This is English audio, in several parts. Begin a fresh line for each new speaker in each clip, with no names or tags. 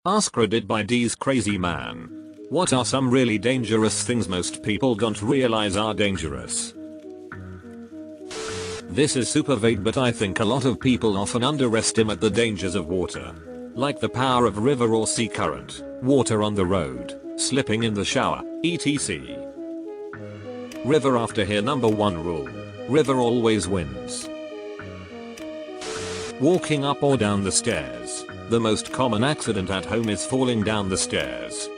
AskReddit by D's Crazy Man. What are some really dangerous things most people don't realize are dangerous? This is super vague, but I think a lot of people often underestimate the dangers of water. Like the power of river or sea current, water on the road, slipping in the shower, etc. River after here. Number 1 rule. River always wins. Walking up or down the stairs. The most common accident at home is falling down the stairs.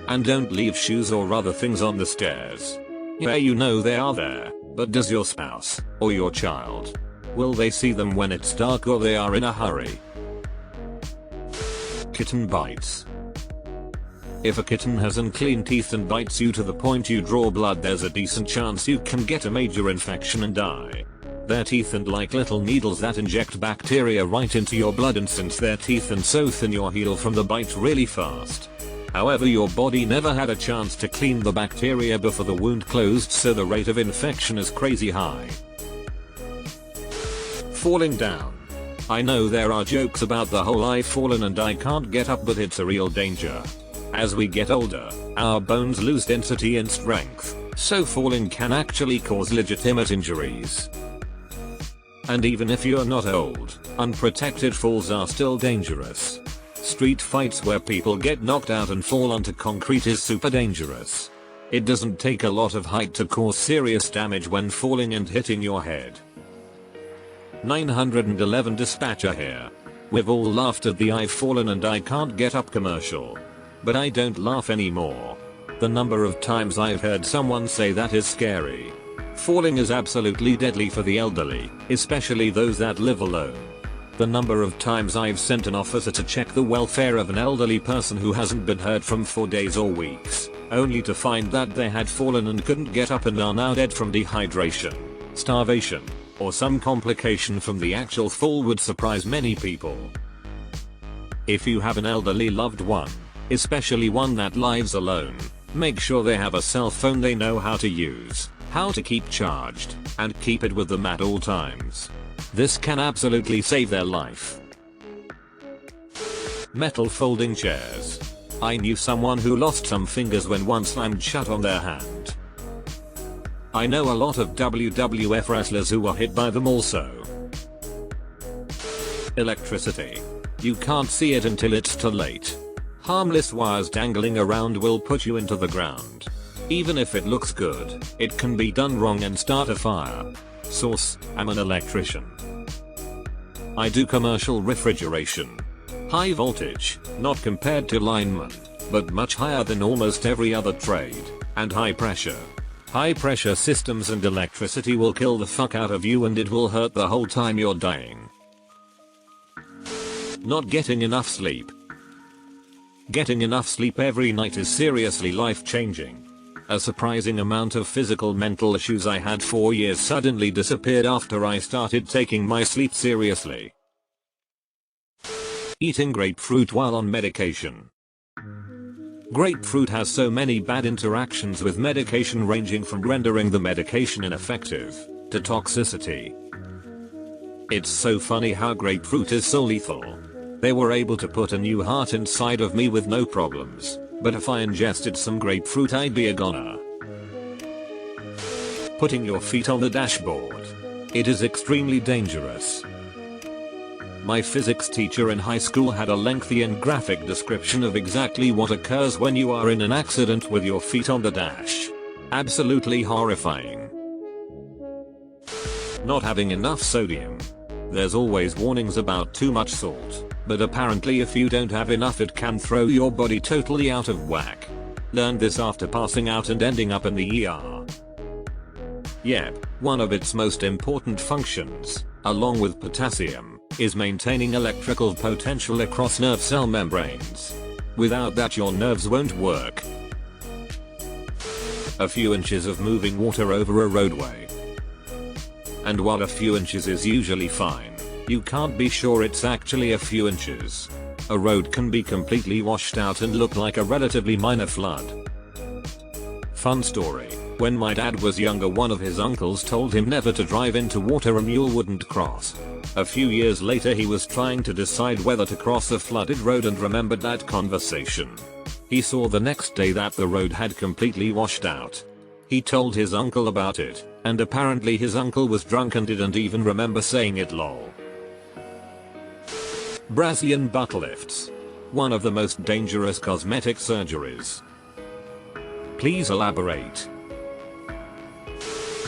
And don't leave shoes or other things on the stairs. Yeah, you know they are there, but does your spouse, or your child? Will they see them when it's dark or they are in a hurry? Kitten bites. If a kitten has unclean teeth and bites you to the point you draw blood, there's a decent chance you can get a major infection and die. Their teeth and like little needles that inject bacteria right into your blood and since their teeth and so thin you'll heal from the bite really fast. However, your body never had a chance to clean the bacteria before the wound closed, so the rate of infection is crazy high. Falling down. I know there are jokes about the whole "I've fallen and I can't get up," but it's a real danger. As we get older, our bones lose density and strength, so falling can actually cause legitimate injuries. And even if you're not old, unprotected falls are still dangerous. Street fights where people get knocked out and fall onto concrete is super dangerous. It doesn't take a lot of height to cause serious damage when falling and hitting your head. 911 dispatcher here. We've all laughed at the "I've fallen and I can't get up" commercial. But I don't laugh anymore. The number of times I've heard someone say that is scary. Falling is absolutely deadly for the elderly, especially those that live alone. The number of times I've sent an officer to check the welfare of an elderly person who hasn't been heard from for days or weeks, only to find that they had fallen and couldn't get up and are now dead from dehydration, starvation, or some complication from the actual fall would surprise many people. If you have an elderly loved one, especially one that lives alone, make sure they have a cell phone they know how to use, how to keep charged, and keep it with them at all times. This can absolutely save their life. Metal folding chairs. I knew someone who lost some fingers when one slammed shut on their hand. I know a lot of WWF wrestlers who were hit by them also. Electricity. You can't see it until it's too late. Harmless wires dangling around will put you into the ground. Even if it looks good, it can be done wrong and start a fire. Source: I'm an electrician. I do commercial refrigeration. High voltage, not compared to lineman, but much higher than almost every other trade, and high pressure. High pressure systems and electricity will kill the fuck out of you and it will hurt the whole time you're dying. Not getting enough sleep. Getting enough sleep every night is seriously life-changing. A surprising amount of physical mental issues I had 4 years suddenly disappeared after I started taking my sleep seriously. Eating grapefruit while on medication. Grapefruit has so many bad interactions with medication, ranging from rendering the medication ineffective to toxicity. It's so funny how grapefruit is so lethal. They were able to put a new heart inside of me with no problems, but if I ingested some grapefruit I'd be a goner. Putting your feet on the dashboard. It is extremely dangerous. My physics teacher in high school had a lengthy and graphic description of exactly what occurs when you are in an accident with your feet on the dash. Absolutely horrifying. Not having enough sodium. There's always warnings about too much salt, but apparently if you don't have enough it can throw your body totally out of whack. Learned this after passing out and ending up in the ER. Yep, one of its most important functions, along with potassium, is maintaining electrical potential across nerve cell membranes. Without that your nerves won't work. A few inches of moving water over a roadway. And while a few inches is usually fine, you can't be sure it's actually a few inches. A road can be completely washed out and look like a relatively minor flood. Fun story. When my dad was younger, one of his uncles told him never to drive into water a mule wouldn't cross. A few years later he was trying to decide whether to cross a flooded road and remembered that conversation. He saw the next day that the road had completely washed out. He told his uncle about it, and apparently his uncle was drunk and didn't even remember saying it lol. Brazilian butt lifts. One of the most dangerous cosmetic surgeries. Please elaborate.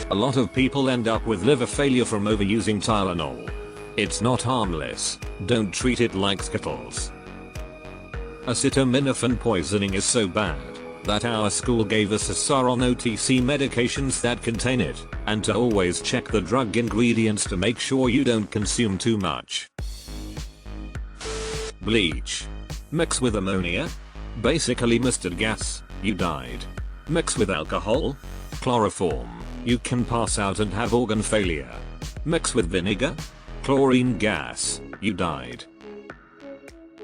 A lot of people end up with liver failure from overusing Tylenol. It's not harmless, don't treat it like Skittles. Acetaminophen poisoning is so bad that our school gave us a SAR on OTC medications that contain it, and to always check the drug ingredients to make sure you don't consume too much. Bleach. Mix with ammonia? Basically mustard gas, you died. Mix with alcohol? Chloroform, you can pass out and have organ failure. Mix with vinegar? Chlorine gas, you died.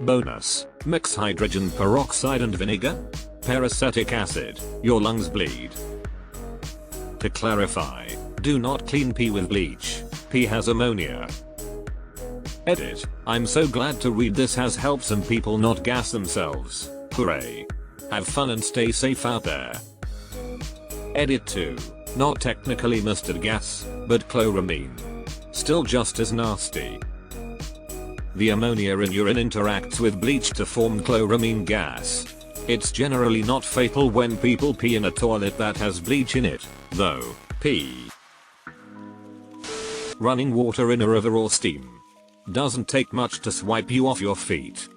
Bonus, mix hydrogen peroxide and vinegar? Peracetic acid, your lungs bleed. To clarify, do not clean pee with bleach, pee has ammonia. Edit, I'm so glad to read this has helped some people not gas themselves, hooray. Have fun and stay safe out there. Edit 2, not technically mustard gas, but chloramine. Still just as nasty. The ammonia in urine interacts with bleach to form chloramine gas. It's generally not fatal when people pee in a toilet that has bleach in it, though. Pee. Running water in a river or steam. Doesn't take much to swipe you off your feet.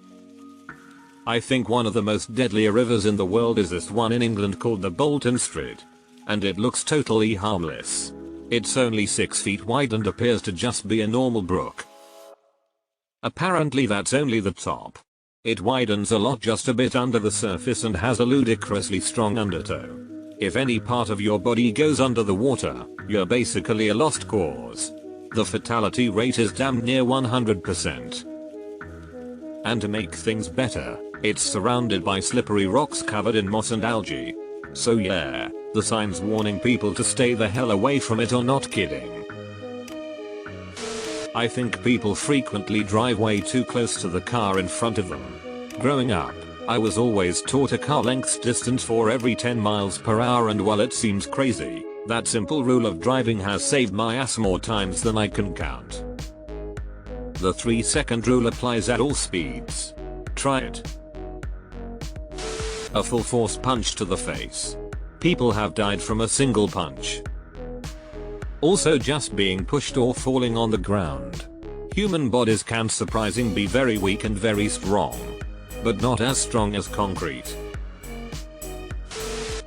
I think one of the most deadlier rivers in the world is this one in England called the Bolton Strid. And it looks totally harmless. It's only 6 feet wide and appears to just be a normal brook. Apparently that's only the top. It widens a lot just a bit under the surface and has a ludicrously strong undertow. If any part of your body goes under the water, you're basically a lost cause. The fatality rate is damn near 100%. And to make things better, it's surrounded by slippery rocks covered in moss and algae. So yeah, the signs warning people to stay the hell away from it are not kidding. I think people frequently drive way too close to the car in front of them. Growing up, I was always taught a car length's distance for every 10 miles per hour, and while it seems crazy, that simple rule of driving has saved my ass more times than I can count. The 3-second rule applies at all speeds. Try it. A full force punch to the face. People have died from a single punch. Also just being pushed or falling on the ground. Human bodies can surprisingly be very weak and very strong. But not as strong as concrete.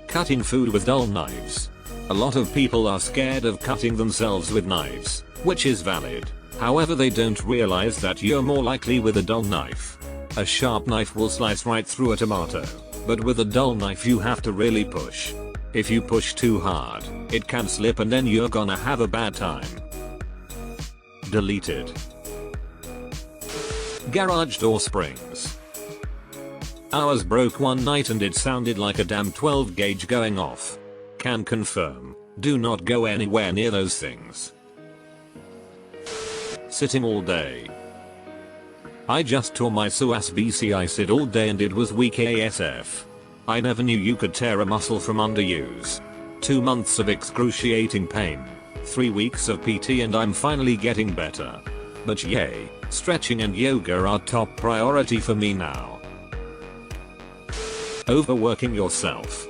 Cutting food with dull knives. A lot of people are scared of cutting themselves with knives, which is valid. However, they don't realize that you're more likely with a dull knife. A sharp knife will slice right through a tomato, but with a dull knife you have to really push. If you push too hard, it can slip and then you're gonna have a bad time. Deleted. Garage door springs. Ours broke one night and it sounded like a damn 12 gauge going off. Can confirm, do not go anywhere near those things. Sitting all day. I just tore my psoas BC. I sit all day and it was weak ASF. I never knew you could tear a muscle from underuse. 2 months of excruciating pain. 3 weeks of PT and I'm finally getting better. But yay, stretching and yoga are top priority for me now. Overworking yourself.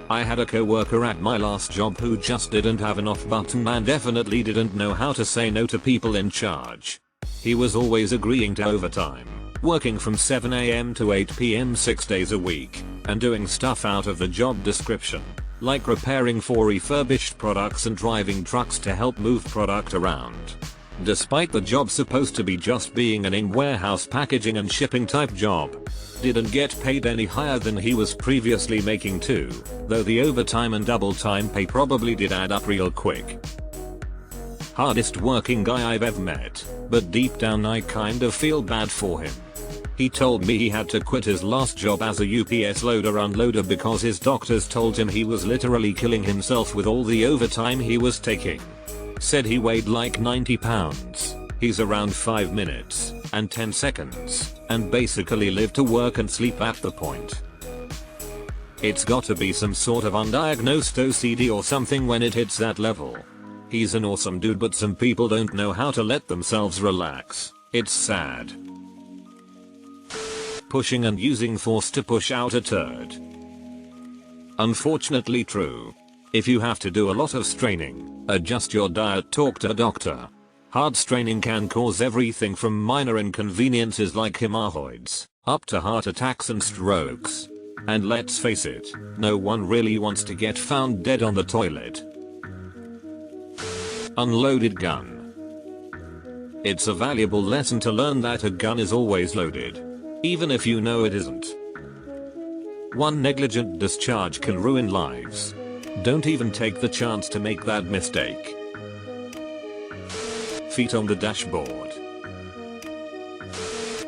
I had a coworker at my last job who just didn't have an off button and definitely didn't know how to say no to people in charge. He was always agreeing to overtime, working from 7 AM to 8 PM 6 days a week, and doing stuff out of the job description, like repairing for refurbished products and driving trucks to help move product around. Despite the job supposed to be just being an in-warehouse packaging and shipping type job, didn't get paid any higher than he was previously making too, though the overtime and double time pay probably did add up real quick. Hardest working guy I've ever met, but deep down I kind of feel bad for him. He told me he had to quit his last job as a UPS loader unloader because his doctors told him he was literally killing himself with all the overtime he was taking. Said he weighed like 90 pounds. He's around 5 minutes and 10 seconds and basically live to work and sleep at the point. It's gotta be some sort of undiagnosed OCD or something when it hits that level. He's an awesome dude, but some people don't know how to let themselves relax. It's sad. Pushing and using force to push out a turd. Unfortunately true. If you have to do a lot of straining, adjust your diet, talk to a doctor. Hard straining can cause everything from minor inconveniences like hemorrhoids, up to heart attacks and strokes. And let's face it, no one really wants to get found dead on the toilet. Unloaded gun. It's a valuable lesson to learn that a gun is always loaded, even if you know it isn't. One negligent discharge can ruin lives. Don't even take the chance to make that mistake. Feet on the dashboard.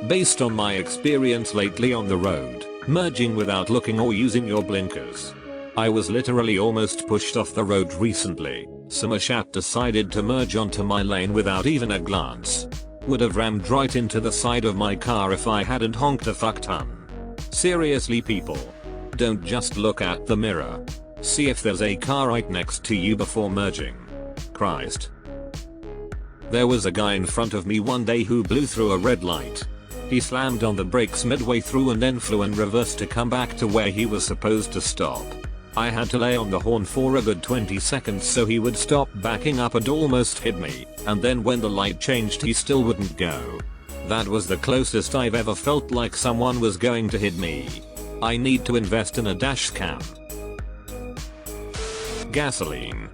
Based on my experience lately on the road, merging without looking or using your blinkers, I was literally almost pushed off the road recently. Some chat decided to merge onto my lane without even a glance. Would have rammed right into the side of my car if I hadn't honked a fuck ton. Seriously people, don't just look at the mirror. See if there's a car right next to you before merging. Christ. There was a guy in front of me one day who blew through a red light. He slammed on the brakes midway through and then flew in reverse to come back to where he was supposed to stop. I had to lay on the horn for a good 20 seconds so he would stop backing up and almost hit me, and then when the light changed he still wouldn't go. That was the closest I've ever felt like someone was going to hit me. I need to invest in a dash cam. Gasoline.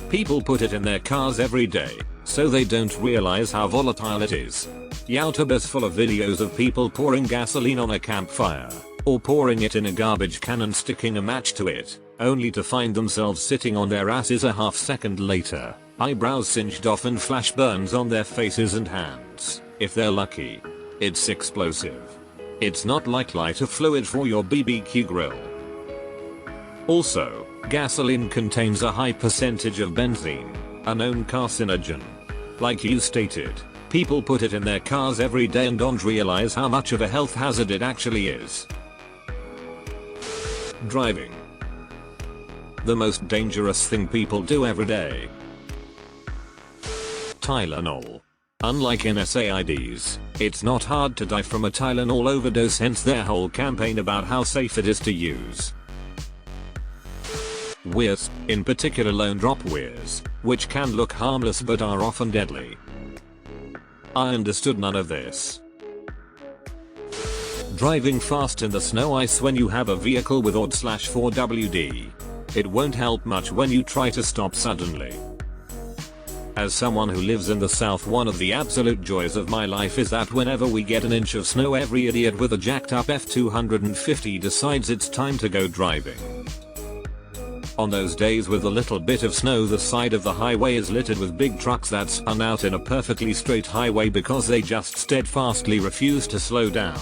People put it in their cars every day, so they don't realize how volatile it is. YouTube is full of videos of people pouring gasoline on a campfire, or pouring it in a garbage can and sticking a match to it, only to find themselves sitting on their asses a half second later, eyebrows singed off and flash burns on their faces and hands, if they're lucky. It's explosive. It's not like lighter fluid for your BBQ grill. Also, gasoline contains a high percentage of benzene, a known carcinogen. Like you stated, people put it in their cars every day and don't realize how much of a health hazard it actually is. Driving. The most dangerous thing people do every day. Tylenol. Unlike NSAIDs, it's not hard to die from a Tylenol overdose, hence their whole campaign about how safe it is to use. Wears, in particular lone drop wears, which can look harmless but are often deadly. I understood none of this. Driving fast in the snow ice when you have a vehicle with OD/4WD. It won't help much when you try to stop suddenly. As someone who lives in the south, one of the absolute joys of my life is that whenever we get an inch of snow, every idiot with a jacked up F250 decides it's time to go driving. On those days with a little bit of snow, the side of the highway is littered with big trucks that spun out in a perfectly straight highway because they just steadfastly refuse to slow down.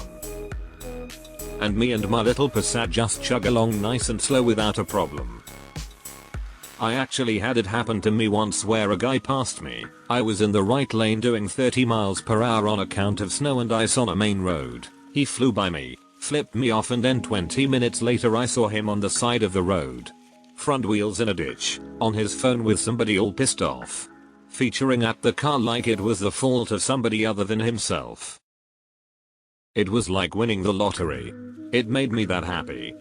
And me and my little Passat just chug along nice and slow without a problem. I actually had it happen to me once where a guy passed me. I was in the right lane doing 30 miles per hour on account of snow and ice on a main road. He flew by me, flipped me off, and then 20 minutes later I saw him on the side of the road. Front wheels in a ditch, on his phone with somebody all pissed off. Featuring at the car like it was the fault of somebody other than himself. It was like winning the lottery. It made me that happy.